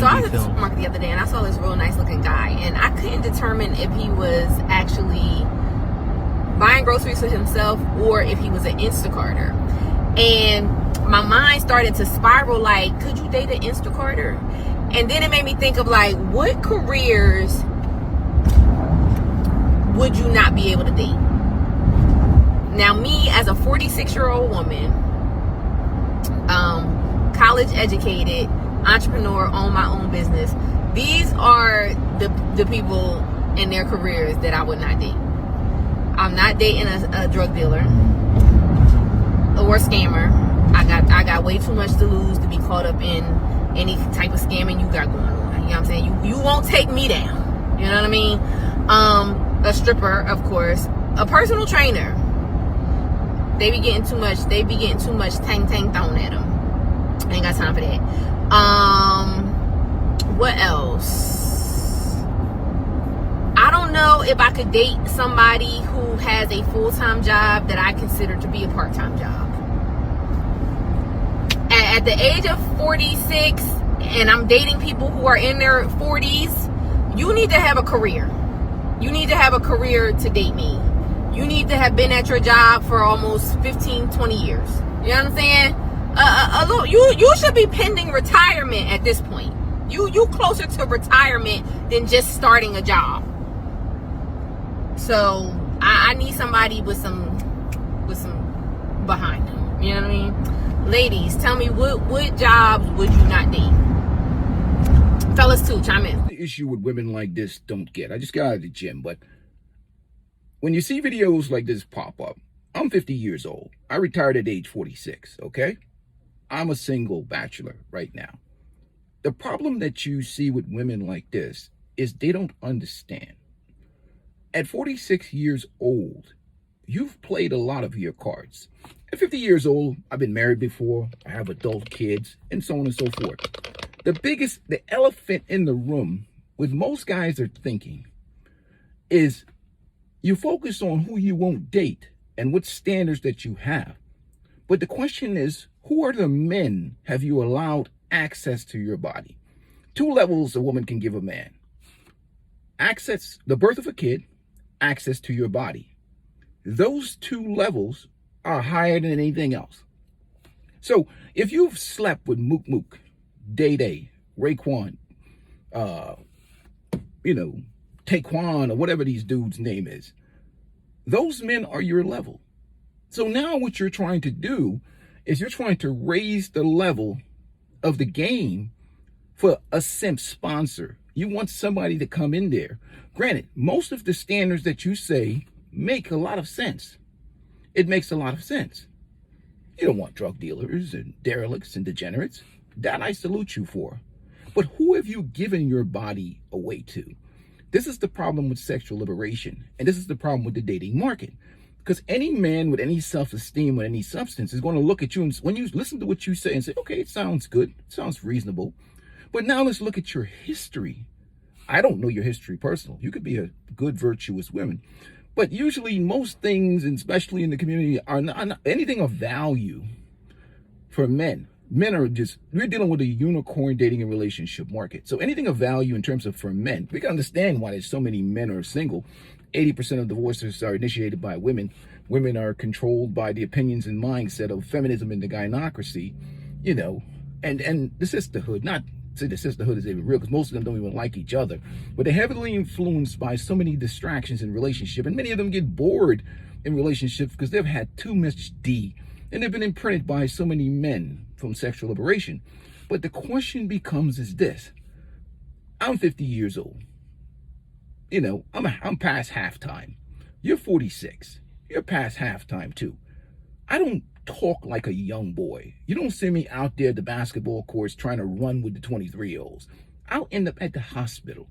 So I was at the supermarket the other day and I saw this real nice looking guy, and I couldn't determine if he was actually buying groceries for himself or if he was an Instacarter. And my mind started to spiral, like, could you date an Instacarter? And then it made me think of, like, what careers would you not be able to date? Now, me as a 46-year-old woman, college educated, entrepreneur, own my own business, these are the people in their careers that I would not date. I'm not dating a drug dealer or a scammer. I got way too much to lose to be caught up in any type of scamming you got going on. You know what I'm saying? You won't take me down. You know what I mean? A stripper, of course. A personal trainer. They be getting too much tang thrown at them. I ain't got time for that. What else? I don't know if I could date somebody who has a full-time job that I consider to be a part-time job. At the age of 46, and I'm dating people who are in their 40s, you need to have a career. You need to have a career to date me. You need to have been at your job for almost 15, 20 years. You know what I'm saying? You should be pending retirement at this point. You closer to retirement than just starting a job. So I need somebody with some behind them. You know what I mean? Ladies, tell me what jobs would you not date? Fellas too, chime in. The issue with women like this don't get. I just got out of the gym, but when you see videos like this pop up, I'm 50 years old. I retired at age 46, okay? I'm a single bachelor right now. The problem that you see with women like this is they don't understand. At 46 years old, you've played a lot of your cards. At 50 years old, I've been married before, I have adult kids, and so on and so forth. The elephant in the room with most guys are thinking is you focus on who you won't date and what standards that you have. But the question is, who are the men have you allowed access to your body? Two levels a woman can give a man. Access, the birth of a kid, access to your body. Those two levels are higher than anything else. So if you've slept with Mook Mook, Day Day, Raekwon, Taekwon, or whatever these dudes' name is, those men are your level. So now what you're trying to do is you're trying to raise the level of the game for a simp sponsor. You want somebody to come in there. Granted, most of the standards that you say make a lot of sense. It makes a lot of sense. You don't want drug dealers and derelicts and degenerates. That I salute you for. But who have you given your body away to? This is the problem with sexual liberation. And this is the problem with the dating market. Because any man with any self-esteem or any substance is going to look at you and when you listen to what you say and say, okay, it sounds good. It sounds reasonable. But now let's look at your history. I don't know your history personal. You could be a good, virtuous woman. But usually most things, and especially in the community, are not anything of value for men. Men are we're dealing with a unicorn dating and relationship market. So anything of value in terms of for men, we can understand why there's so many men are single. 80% of divorces are initiated by women. Women are controlled by the opinions and mindset of feminism and the gynocracy, and the sisterhood. Not say the sisterhood is even real, because most of them don't even like each other. But they're heavily influenced by so many distractions in relationship, and many of them get bored in relationships because they've had too much D, and they've been imprinted by so many men from sexual liberation. But the question becomes is this. I'm 50 years old. I'm past halftime. You're 46. You're past halftime too. I don't talk like a young boy. You don't see me out there at the basketball courts trying to run with the 23-year-olds. I'll end up at the hospital.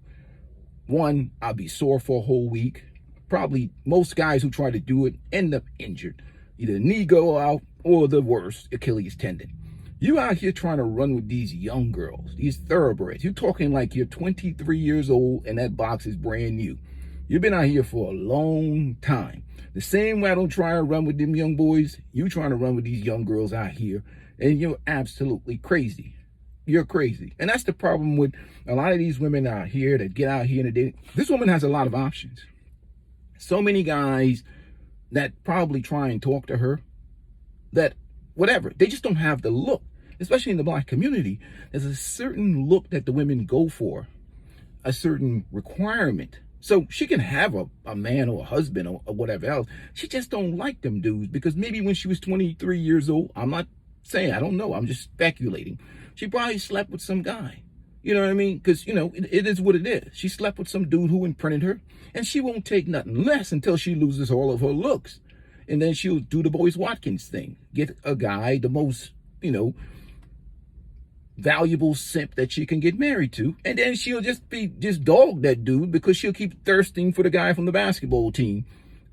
One, I'll be sore for a whole week. Probably most guys who try to do it end up injured. Either knee go out or the worst, Achilles tendon. You out here trying to run with these young girls, these thoroughbreds. You're talking like you're 23 years old and that box is brand new. You've been out here for a long time. The same way I don't try to run with them young boys, you trying to run with these young girls out here, and you're absolutely crazy. you're crazy. And that's the problem with a lot of these women out here that get out here and date. This woman has a lot of options. So many guys that probably try and talk to her, that whatever, they just don't have the look. Especially in the black community, there's a certain look that the women go for, a certain requirement. So she can have a man or a husband or whatever else. She just don't like them dudes because maybe when she was 23 years old, I'm not saying, I don't know, I'm just speculating. She probably slept with some guy. You know what I mean? Because, you know, it is what it is. She slept with some dude who imprinted her, and she won't take nothing less until she loses all of her looks. And then she'll do the Boyce Watkins thing. Get a guy, the most, you know, valuable simp that she can get married to, and then she'll just dog that dude because she'll keep thirsting for the guy from the basketball team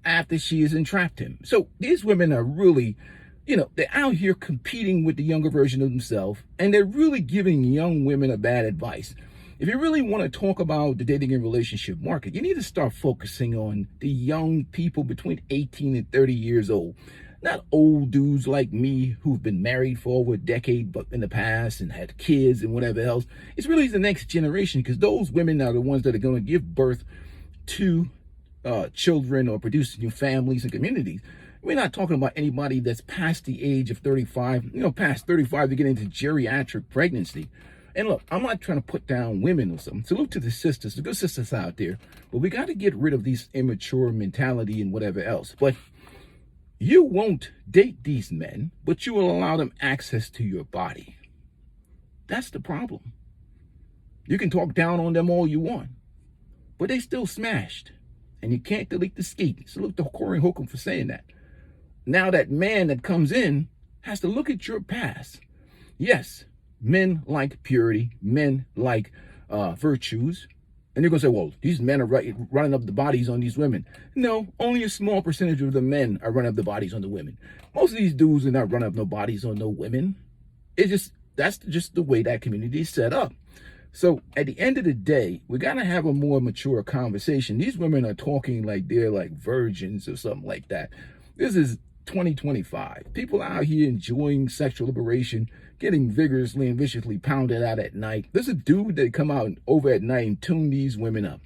after she has entrapped him. So these women are really, you know, they're out here competing with the younger version of themselves, and they're really giving young women a bad advice. If you really want to talk about the dating and relationship market, you need to start focusing on the young people between 18 and 30 years old. Not old dudes like me who've been married for over a decade but in the past and had kids and whatever else. It's really the next generation, because those women are the ones that are going to give birth to children or produce new families and communities. We're not talking about anybody that's past the age of 35, you know, past 35 to get into geriatric pregnancy. And look, I'm not trying to put down women or something. Salute to the sisters, the good sisters out there. But we got to get rid of these immature mentality and whatever else. But you won't date these men, but you will allow them access to your body. That's the problem. You can talk down on them all you want, but they still smashed. And you can't delete the skeet. Salute to Corey Holcomb for saying that. Now that man that comes in has to look at your past. Yes, men like purity, men like virtues. And you're going to say, well, these men are running up the bodies on these women. No, only a small percentage of the men are running up the bodies on the women. Most of these dudes are not running up no bodies on no women. That's just the way that community is set up. So at the end of the day, we got to have a more mature conversation. These women are talking like they're like virgins or something like that. This is 2025. People out here enjoying sexual liberation, getting vigorously and viciously pounded out at night. There's a dude that come out over at night and tune these women up.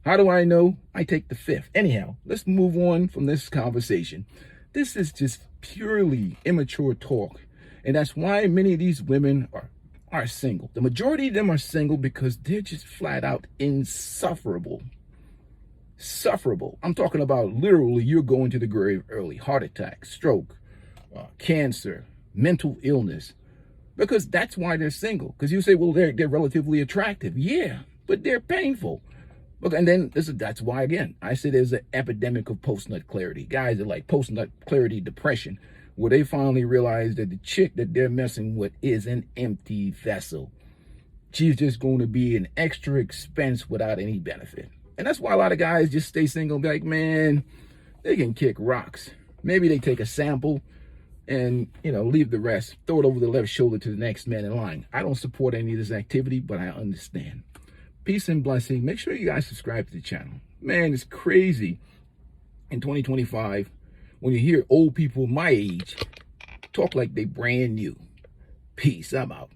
How do I know? I take the fifth. Anyhow, let's move on from this conversation. This is just purely immature talk. And that's why many of these women are single. The majority of them are single because they're just flat out insufferable. Sufferable. I'm talking about literally you're going to the grave early. Heart attack, stroke, cancer, mental illness. Because that's why they're single. Because you say, well, they're relatively attractive. Yeah, but they're painful. Look, and then that's why, again, I say there's an epidemic of post-nut clarity. Guys are like post-nut clarity depression, where they finally realize that the chick that they're messing with is an empty vessel. She's just going to be an extra expense without any benefit. And that's why a lot of guys just stay single and be like, man, they can kick rocks. Maybe they take a sample and, you know, leave the rest, throw it over the left shoulder to the next man in line. I don't support any of this activity, but I understand. Peace and blessing. Make sure you guys subscribe to the channel. Man, it's crazy in 2025 when you hear old people my age talk like they brand new. Peace. I'm out.